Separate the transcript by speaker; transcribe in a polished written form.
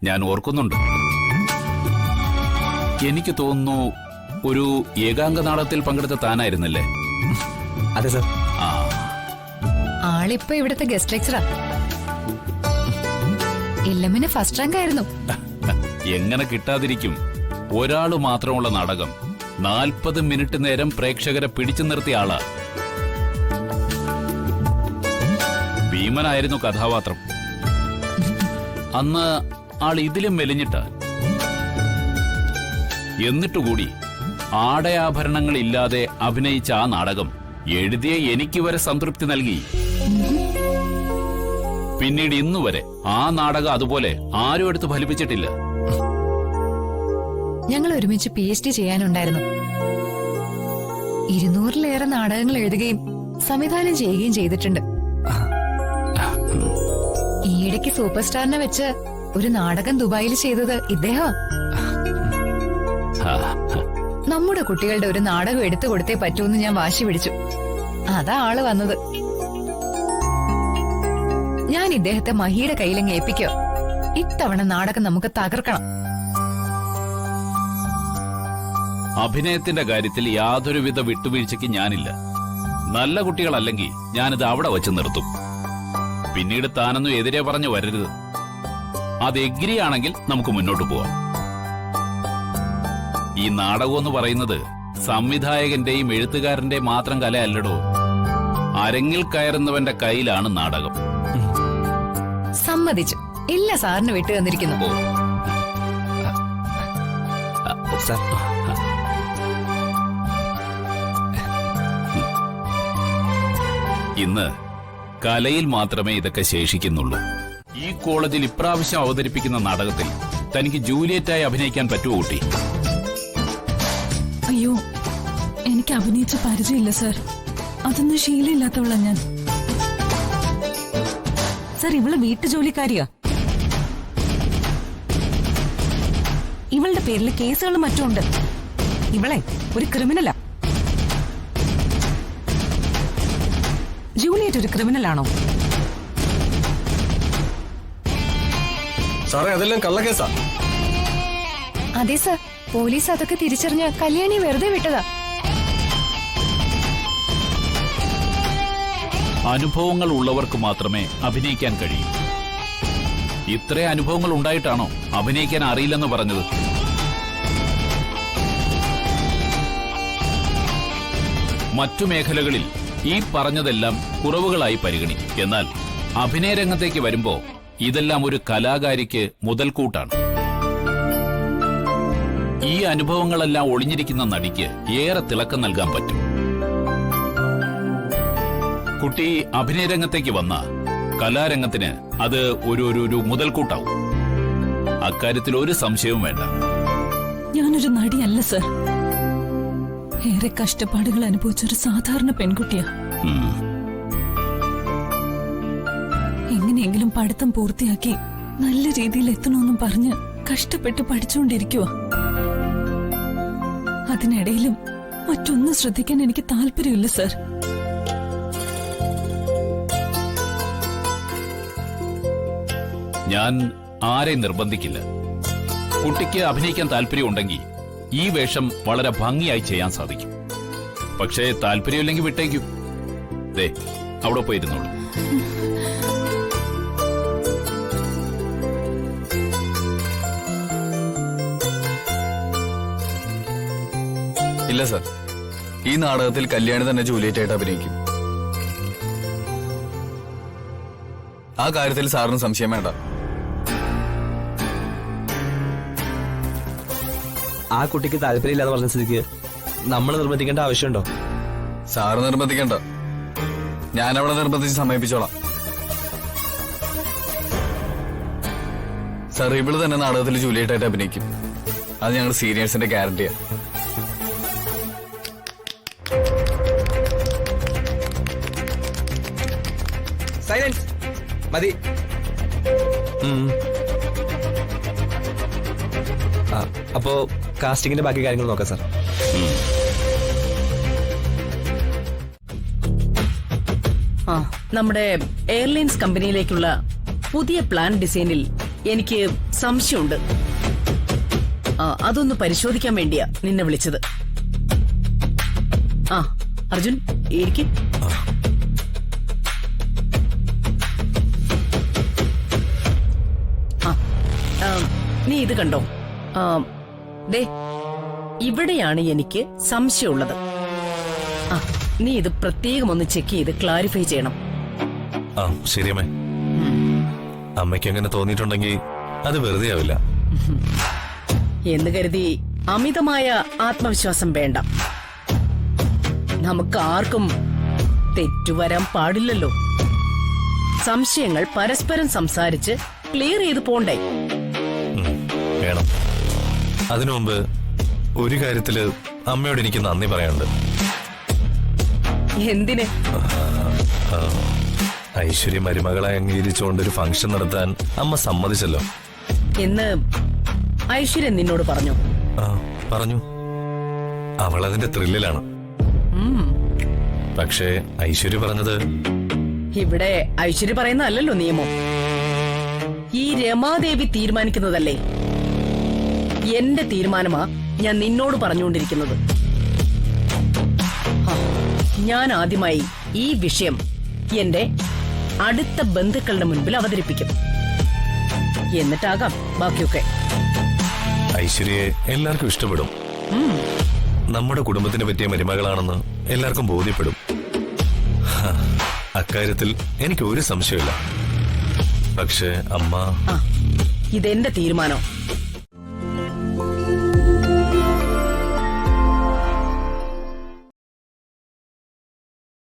Speaker 1: ഞാൻ ഓർക്കുന്നുണ്ട്. എനിക്ക് തോന്നുന്നു ഒരു ഏകാംഗ നാടകത്തിൽ പങ്കെടുത്ത താനായിരുന്നല്ലേ?
Speaker 2: അതെ സർ.
Speaker 3: ആളിപ്പോ ഇവിടുത്തെ ഗസ്റ്റ് ലെക്ചറാ. ഇല്ലമിന് ഫസ്റ്റ് റാങ്ക് ആയിരുന്നു.
Speaker 1: എങ്ങനെ കിട്ടാതിരിക്കും? ഒരാള് മാത്രമുള്ള നാടകം 40 മിനിറ്റ് നേരം പ്രേക്ഷകരെ പിടിച്ചു നിർത്തിയ ആളാ. ഭീമനായിരുന്നു കഥാപാത്രം. അന്ന് ആൾ ഇതിലും മെലിഞ്ഞിട്ട. എന്നിട്ടുകൂടി ആടയാഭരണങ്ങൾ ഇല്ലാതെ അഭിനയിച്ച ആ നാടകം എഴുതിയ എനിക്ക് വരെ സംതൃപ്തി നൽകി. പിന്നീട് ഇന്നുവരെ ആ നാടകം അതുപോലെ ആരും എടുത്ത് ഫലിപ്പിച്ചിട്ടില്ല.
Speaker 3: ഞങ്ങൾ ഒരുമിച്ച് PhD ചെയ്യാനുണ്ടായിരുന്നു. 200-ലേറെ നാടകങ്ങൾ എഴുതുകയും സംവിധാനം ചെയ്യുകയും ചെയ്തിട്ടുണ്ട്. ഈയിടയ്ക്ക് സൂപ്പർ സ്റ്റാറിനെ വെച്ച് ഒരു നാടകം ദുബായിൽ ചെയ്തത് ഇദ്ദേഹം. നമ്മുടെ കുട്ടികളുടെ ഒരു നാടകം എടുത്തു കൊടുത്തേ പറ്റൂന്ന് ഞാൻ വാശി പിടിച്ചു. അതാ ആള് വന്നത്. ഞാൻ ഇദ്ദേഹത്തെ മഹിയുടെ കയ്യിലങ്ങ് ഏൽപ്പിക്കോ. ഇത്തവണ നാടകം നമുക്ക് തകർക്കണം.
Speaker 1: അഭിനയത്തിന്റെ കാര്യത്തിൽ യാതൊരുവിധ വിട്ടുവീഴ്ചയ്ക്ക് ഞാനില്ല. നല്ല കുട്ടികളല്ലെങ്കിൽ ഞാനിത് അവിടെ വച്ച് നിർത്തും. പിന്നീട് താനൊന്നും എതിരെ പറഞ്ഞു വരരുത്. അത് എഗ്രിയാണെങ്കിൽ നമുക്ക് മുന്നോട്ട് പോവാം. ഈ നാടകം എന്ന് പറയുന്നത് സംവിധായകന്റെയും എഴുത്തുകാരന്റെയും മാത്രം കലയല്ലടോ. അരങ്ങിൽ കയറുന്നവന്റെ കയ്യിലാണ് നാടകം.
Speaker 3: സമ്മതിച്ചു. ഇല്ല സാറിന് വിട്ടു തന്നിരിക്കുന്നു.
Speaker 1: ഇന്ന് കലയിൽ മാത്രമേ ഇതൊക്കെ ശേഷിക്കുന്നുള്ളൂ. ഈ കോളേജിൽ ഇപ്രാവശ്യം അവതരിപ്പിക്കുന്ന നാടകത്തിൽ തനിക്ക് ജൂലിയറ്റായി അഭിനയിക്കാൻ പറ്റുമോ കുട്ടി?
Speaker 4: അയ്യോ, എനിക്ക് അഭിനയിച്ച പരിചയമില്ല സർ. അതൊന്നും ശീലമില്ലാത്തവളാ ഞാൻ. സർ, ഇവള് വീട്ടുജോലിക്കാരിയാ. ഇവളുടെ പേരിൽ കേസുകളും മറ്റും ഉണ്ട്. ഇവളെ ഒരു ക്രിമിനലാ. ജൂലിയറ്റ് ഒരു ക്രിമിനലാണോ?
Speaker 2: സാറേ, അതെല്ലാം കള്ളക്കേസാ.
Speaker 3: അതെ സർ, പോലീസ് അതൊക്കെ തിരിച്ചറിഞ്ഞ് കല്യാണി വെറുതെ വിട്ടതാ.
Speaker 1: അനുഭവങ്ങൾ ഉള്ളവർക്ക് മാത്രമേ അഭിനയിക്കാൻ കഴിയൂ. ഇത്ര അനുഭവങ്ങൾ ഉണ്ടായിട്ടാണോ അഭിനയിക്കാൻ അറിയില്ലെന്ന് പറഞ്ഞത്? മറ്റു മേഖലകളിൽ ഈ പറഞ്ഞതെല്ലാം കുറവുകളായി പരിഗണിക്കും. എന്നാൽ അഭിനയരംഗത്തേക്ക് വരുമ്പോ ഇതെല്ലാം ഒരു കലാകാരിക്ക് മുതൽക്കൂട്ടാണ്. ഈ അനുഭവങ്ങളെല്ലാം ഒളിഞ്ഞിരിക്കുന്ന നടിക്ക് ഏറെ തിളക്കം നൽകാൻ പറ്റും. കുട്ടി അഭിനയരംഗത്തേക്ക് വന്ന കലാരംഗത്തിന് അത് ഒരു മുതൽക്കൂട്ടാവും. അക്കാര്യത്തിൽ ഒരു സംശയവും വേണ്ട.
Speaker 4: ഞാനൊരു നടിയല്ല സർ. ഏറെ കഷ്ടപ്പാടുകൾ അനുഭവിച്ചൊരു സാധാരണ പെൺകുട്ടിയാ. എങ്ങനെയെങ്കിലും പഠിത്തം പൂർത്തിയാക്കി നല്ല രീതിയിൽ എത്തണമെന്നും പറഞ്ഞ് കഷ്ടപ്പെട്ട് പഠിച്ചുകൊണ്ടിരിക്കുക. അതിനിടയിലും മറ്റൊന്നും ശ്രദ്ധിക്കാൻ എനിക്ക് താല്പര്യമില്ല സർ.
Speaker 1: ഞാൻ ആരെയും നിർബന്ധിക്കില്ല. കുട്ടിക്ക് അഭിനയിക്കാൻ താല്പര്യമുണ്ടെങ്കിൽ ഈ വേഷം വളരെ ഭംഗിയായി ചെയ്യാൻ സാധിക്കും. പക്ഷേ താല്പര്യമില്ലെങ്കിൽ വിട്ടേക്കൂ. ദേ, അവിടെ പോയിരുന്നോളൂ.
Speaker 2: ഇല്ല സർ, ഈ നാടകത്തിൽ കല്യാണി തന്നെ ജൂലിയറ്റ് ആയിട്ട് അഭിനയിക്കും. ആ കാര്യത്തിൽ സാറിന് സംശയം വേണ്ട.
Speaker 5: ആ കുട്ടിക്ക് താല്പര്യമില്ലാന്ന് പറഞ്ഞ സ്ഥിതിക്ക് നമ്മൾ നിർബന്ധിക്കേണ്ട ആവശ്യമുണ്ടോ?
Speaker 2: സാറ് നിർബന്ധിക്കണ്ട. ഞാൻ അവിടെ നിർബന്ധിച്ച് സമ്മതിപ്പിച്ചോളാം. സാർ, ഇവള് തന്നെ നാടകത്തിൽ ജൂലിയറ്റ് ആയിട്ട് അഭിനയിക്കും. അത് ഞങ്ങൾ സീനിയേഴ്സിന്റെ ഗ്യാരണ്ടിയാ.
Speaker 5: സൈലൻസ് മതി. അപ്പോ കാസ്റ്റിംഗിന്റെ ബാക്കി കാര്യങ്ങൾ നോക്കാം സാർ.
Speaker 6: നമ്മുടെ എയർലൈൻസ് കമ്പനിയിലേക്കുള്ള പുതിയ പ്ലാൻ ഡിസൈനിൽ എനിക്ക് സംശയമുണ്ട്. അതൊന്ന് പരിശോധിക്കാൻ വേണ്ടിയാ നിന്നെ വിളിച്ചത്. ആ അർജുൻ ഇരിക്ക്. നീ ഇത് കണ്ടോ? ദേ ഇവിടെയാണ് എനിക്ക് സംശയമുള്ളത്. നീ ഇത് പ്രത്യേകം ഒന്ന് ചെക്ക് ചെയ്ത് ക്ലാരിഫൈ ചെയ്യണം.
Speaker 7: ആ ശരിയമ്മേ. അമ്മയ്ക്ക് അങ്ങനെ തോന്നിയിട്ടുണ്ടെങ്കിൽ അത് വെറുതെ ആവില്ല.
Speaker 6: എന്ന് കരുതി അമിതമായ ആത്മവിശ്വാസം വേണ്ട. നമുക്ക് ആർക്കും തെറ്റുവരാൻ പാടില്ലല്ലോ. സംശയങ്ങൾ പരസ്പരം സംസാരിച്ച് ക്ലിയർ ചെയ്ത് പോണ്ടേ?
Speaker 7: വേണം. അതിനു മുമ്പ് ഒരു കാര്യത്തില് അമ്മയോട് എനിക്ക് നന്ദി പറയാനുണ്ട്.
Speaker 6: എന്തിന്?
Speaker 7: ഐശ്വര്യ മരുമകളെ അംഗീകരിച്ചുകൊണ്ടൊരു ഫംഗ്ഷൻ നടത്താൻ അമ്മ സമ്മതിച്ചല്ലോ
Speaker 6: എന്ന് ഐശ്വര്യൻ നിന്നോട് പറഞ്ഞോ?
Speaker 7: പറഞ്ഞു. അവൾ അതിന്റെ ത്രില്ലിലാണ്. പക്ഷേ ഐശ്വര്യ പറഞ്ഞത്
Speaker 6: ഇവിടെ ഐശ്വര്യ പറയുന്നതല്ലോ നിയമം. ഈ രമാദേവി തീരുമാനിക്കുന്നതല്ലേ. എന്റെ തീരുമാനമാ ഞാൻ നിന്നോട് പറഞ്ഞുകൊണ്ടിരിക്കുന്നത്. ഞാൻ ആദ്യമായി ഈ വിഷയം എന്റെ അടുത്ത ബന്ധുക്കളുടെ മുൻപിൽ അവതരിപ്പിക്കും. എന്നിട്ടാകാം ബാക്കിയൊക്കെ.
Speaker 7: ഐശ്വര്യയെ എല്ലാവർക്കും ഇഷ്ടപ്പെടും. നമ്മുടെ കുടുംബത്തിന് പറ്റിയ മരുമകളാണെന്ന് എല്ലാവർക്കും ബോധ്യപ്പെടും. അക്കാര്യത്തിൽ എനിക്ക് ഒരു സംശയമില്ല. പക്ഷേ അമ്മ,
Speaker 6: ഇതെന്റെ തീരുമാനം.